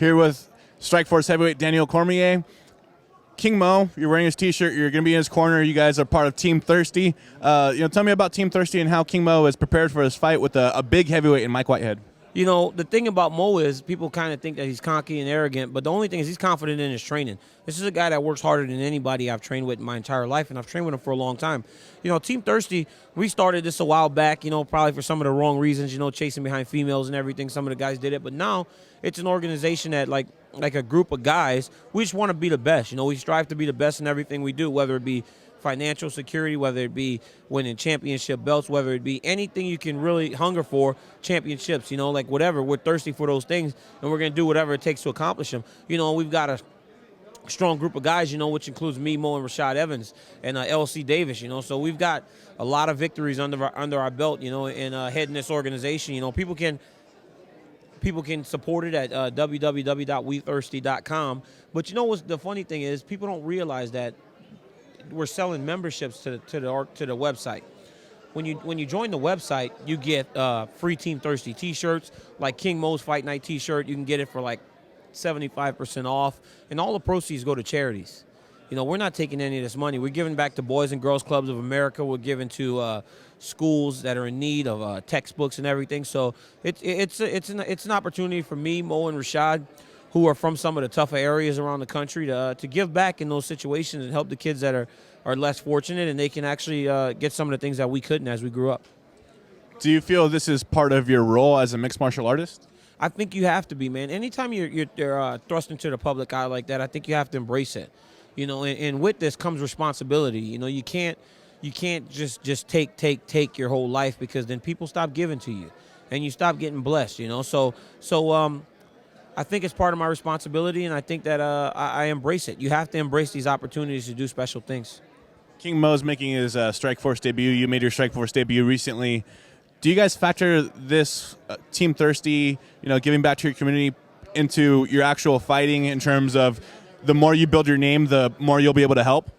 Here with Strikeforce heavyweight Daniel Cormier. King Mo, you're wearing his T-shirt. You're going to be in his corner. You guys are part of Team Thirsty. Tell me about Team Thirsty and how King Mo is prepared for his fight with a big heavyweight in Mike Whitehead. You know, the thing about Mo is people kind of think that he's cocky and arrogant, but the only thing is he's confident in his training. This is a guy that works harder than anybody I've trained with in my entire life, and I've trained with him for a long time. You know, Team Thirsty, we started this a while back, probably for some of the wrong reasons, chasing behind females and everything. Some of the guys did it, but now it's an organization that, like a group of guys, we just want to be the best. We strive to be the best in everything we do, whether it be financial security, whether it be winning championship belts, whether it be anything you can really hunger for, championships, whatever. We're thirsty for those things, and we're going to do whatever it takes to accomplish them. We've got a strong group of guys, which includes me, Mo, and Rashad Evans, and LC Davis, so we've got a lot of victories under our belt, and heading this organization. People can support it at www.wethirsty.com. But what's the funny thing is, people don't realize that we're selling memberships to the website. When you join the website, you get free Team Thirsty T-shirts, like King Mo's Fight Night T-shirt. You can get it for like 75% off, and all the proceeds go to charities. We're not taking any of this money. We're giving back to Boys and Girls Clubs of America. We're giving to schools that are in need of textbooks and everything. So it's an opportunity for me, Mo, and Rashad, who are from some of the tougher areas around the country, to give back in those situations and help the kids that are less fortunate, and they can actually get some of the things that we couldn't as we grew up. Do you feel this is part of your role as a mixed martial artist? I think you have to be, man. Anytime you're thrust into the public eye like that, I think you have to embrace it. And with this comes responsibility. You can't just take your whole life, because then people stop giving to you, and you stop getting blessed. So I think it's part of my responsibility, and I think that I embrace it. You have to embrace these opportunities to do special things. King Mo's making his Strikeforce debut. You made your Strikeforce debut recently. Do you guys factor this Team Thirsty, giving back to your community, into your actual fighting, in terms of the more you build your name, the more you'll be able to help?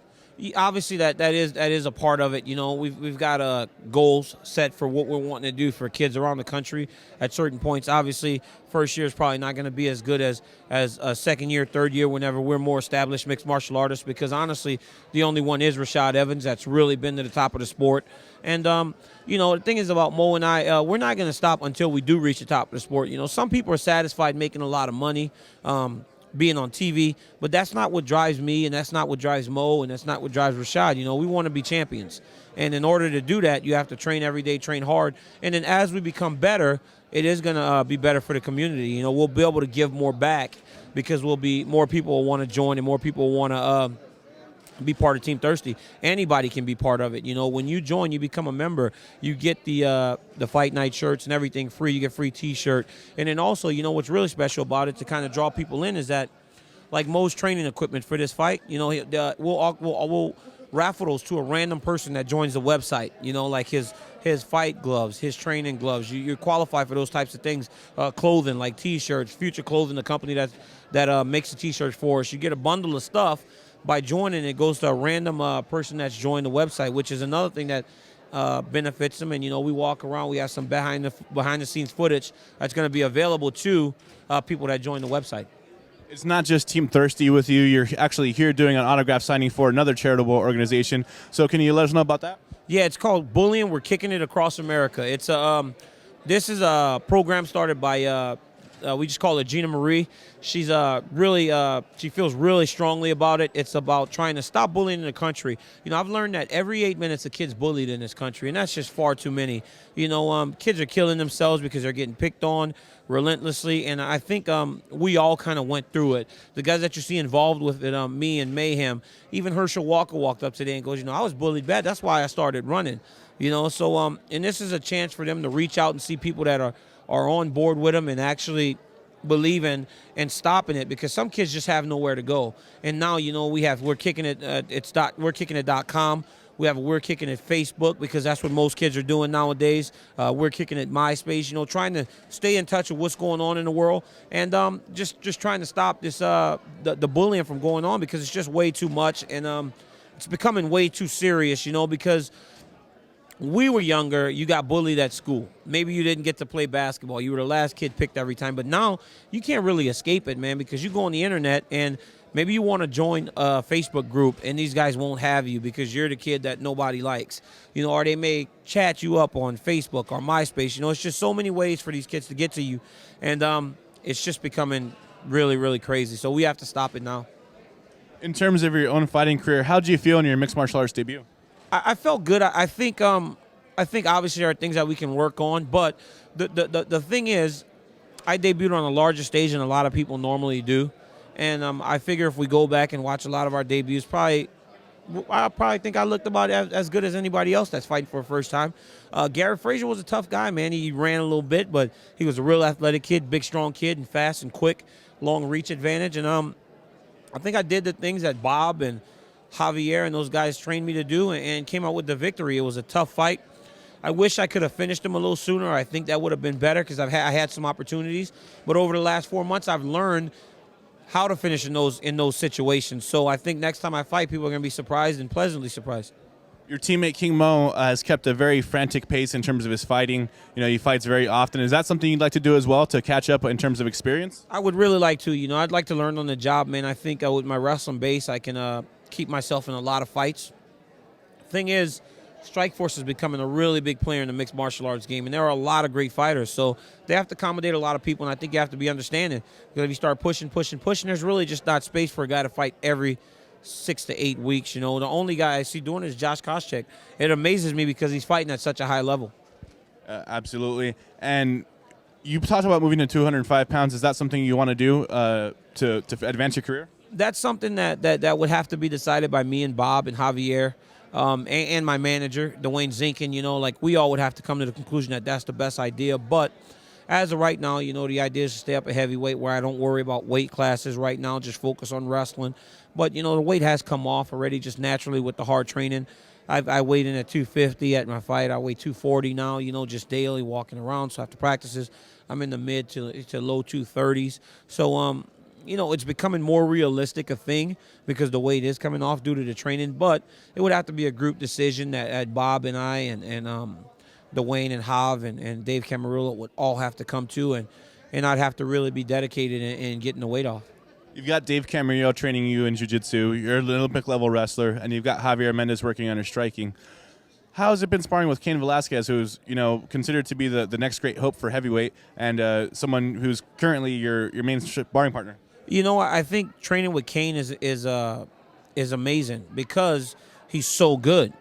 Obviously, that is a part of it. We've got goals set for what we're wanting to do for kids around the country at certain points. Obviously, first year is probably not going to be as good as a second year, third year, whenever we're more established mixed martial artists, because honestly, the only one is Rashad Evans that's really been to the top of the sport. And, the thing is about Mo and I, we're not going to stop until we do reach the top of the sport. Some people are satisfied making a lot of money, being on TV, but that's not what drives me, and that's not what drives Mo, and that's not what drives Rashad. We want to be champions, and in order to do that, you have to train every day, train hard, and then as we become better, it is going to be better for the community. We'll be able to give more back, because more people will want to join, and more people will want to be part of Team Thirsty. Anybody can be part of it. When you join, you become a member. You get the fight night shirts and everything free. You get free T-shirt, and then also, what's really special about it, to kind of draw people in, is that, like Mo's training equipment for this fight, we'll raffle those to a random person that joins the website. Like his fight gloves, his training gloves. You qualify for those types of things. Clothing, like T-shirts, Future Clothing, the company that makes the T-shirts for us. You get a bundle of stuff. By joining, it goes to a random person that's joined the website, which is another thing that benefits them. And we walk around. We have some behind the scenes footage that's going to be available to people that join the website. It's not just Team Thirsty with you. You're actually here doing an autograph signing for another charitable organization. So can you let us know about that? Yeah, it's called Bullying. We're Kicking It Across America. It's this is a program started by we just call her Gina Marie. She's she feels really strongly about it. It's about trying to stop bullying in the country. I've learned that every 8 minutes a kid's bullied in this country, and that's just far too many. Kids are killing themselves because they're getting picked on relentlessly, and I think we all kind of went through it. The guys that you see involved with it, me and Mayhem, even Herschel Walker walked up today and goes, I was bullied bad. That's why I started running. So and this is a chance for them to reach out and see people that are on board with them and actually believe in and stopping it, because some kids just have nowhere to go. And now, we're kicking it. We're kicking it.com. We have We're Kicking It Facebook, because that's what most kids are doing nowadays. We're Kicking It MySpace. Trying to stay in touch with what's going on in the world, and just trying to stop this the bullying from going on, because it's just way too much, and it's becoming way too serious. Because we were younger, you got bullied at school. Maybe you didn't get to play basketball. You were the last kid picked every time. But now you can't really escape it, man, because you go on the internet and maybe you want to join a Facebook group and these guys won't have you because you're the kid that nobody likes. Or they may chat you up on Facebook or MySpace. It's just so many ways for these kids to get to you. And it's just becoming really, really crazy. So we have to stop it now. In terms of your own fighting career, how did you feel in your mixed martial arts debut? I felt good. I think obviously there are things that we can work on, but the thing is, I debuted on a larger stage than a lot of people normally do, and I figure if we go back and watch a lot of our debuts, I probably think I looked about as good as anybody else that's fighting for the first time. Garrett Frazier was a tough guy, man. He ran a little bit, but he was a real athletic kid, big, strong kid, and fast and quick, long reach advantage, and I think I did the things that Bob and Javier and those guys trained me to do and came out with the victory. It was a tough fight. I wish I could have finished him a little sooner. I think that would have been better because I had some opportunities. But over the last 4 months, I've learned how to finish in those situations. So I think next time I fight, people are going to be surprised and pleasantly surprised. Your teammate King Mo has kept a very frantic pace in terms of his fighting. He fights very often. Is that something you'd like to do as well to catch up in terms of experience? I would really like to. I'd like to learn on the job, man. I think with my wrestling base, I can keep myself in a lot of fights. Thing is, Strikeforce is becoming a really big player in the mixed martial arts game, and there are a lot of great fighters, so they have to accommodate a lot of people, and I think you have to be understanding. Because if you start pushing, there's really just not space for a guy to fight every 6 to 8 weeks. The only guy I see doing it is Josh Koscheck. It amazes me because he's fighting at such a high level. Absolutely. And you talked about moving to 205 pounds. Is that something you want to do to advance your career? That's something that would have to be decided by me and Bob and Javier and my manager, Dwayne Zinkin. We all would have to come to the conclusion that that's the best idea. But as of right now, the idea is to stay up at heavyweight where I don't worry about weight classes right now, just focus on wrestling. But, the weight has come off already just naturally with the hard training. I weighed in at 250 at my fight. I weigh 240 now, just daily walking around. So after practices, I'm in the mid to low 230s. So, it's becoming more realistic a thing because the weight is coming off due to the training. But it would have to be a group decision that Bob and I and Dwayne and Hav and Dave Camarillo would all have to come to. And I'd have to really be dedicated in getting the weight off. You've got Dave Camarillo training you in jiu-jitsu. You're an Olympic-level wrestler. And you've got Javier Mendez working on your striking. How has it been sparring with Cain Velasquez, who's considered to be the next great hope for heavyweight and someone who's currently your main sparring partner? I think training with Cain is amazing because he's so good.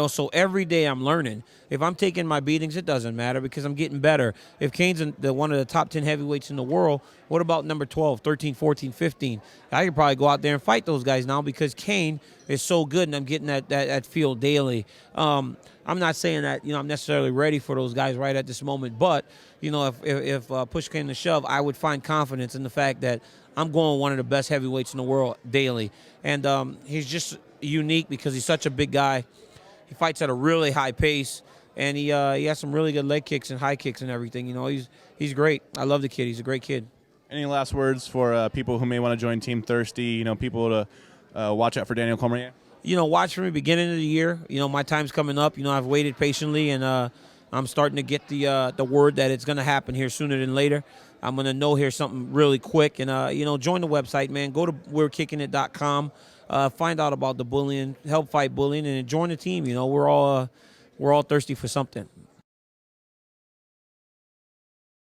So every day I'm learning. If I'm taking my beatings, it doesn't matter because I'm getting better. If Cain's one of the top 10 heavyweights in the world, what about number 12, 13, 14, 15? I could probably go out there and fight those guys now because Cain is so good and I'm getting that feel daily. I'm not saying that, I'm necessarily ready for those guys right at this moment, but, if push came to shove, I would find confidence in the fact that I'm going one of the best heavyweights in the world daily. And he's just unique because he's such a big guy. He fights at a really high pace, and he has some really good leg kicks and high kicks and everything. He's great. I love the kid. He's a great kid. Any last words for people who may want to join Team Thirsty? People to watch out for Daniel Cormier. Watch for me beginning of the year. My time's coming up. I've waited patiently, and I'm starting to get the word that it's going to happen here sooner than later. I'm going to know here something really quick, and join the website, man. Go to we'rekickingit.com. Find out about the bullying, help fight bullying, and join the team. We're all thirsty for something.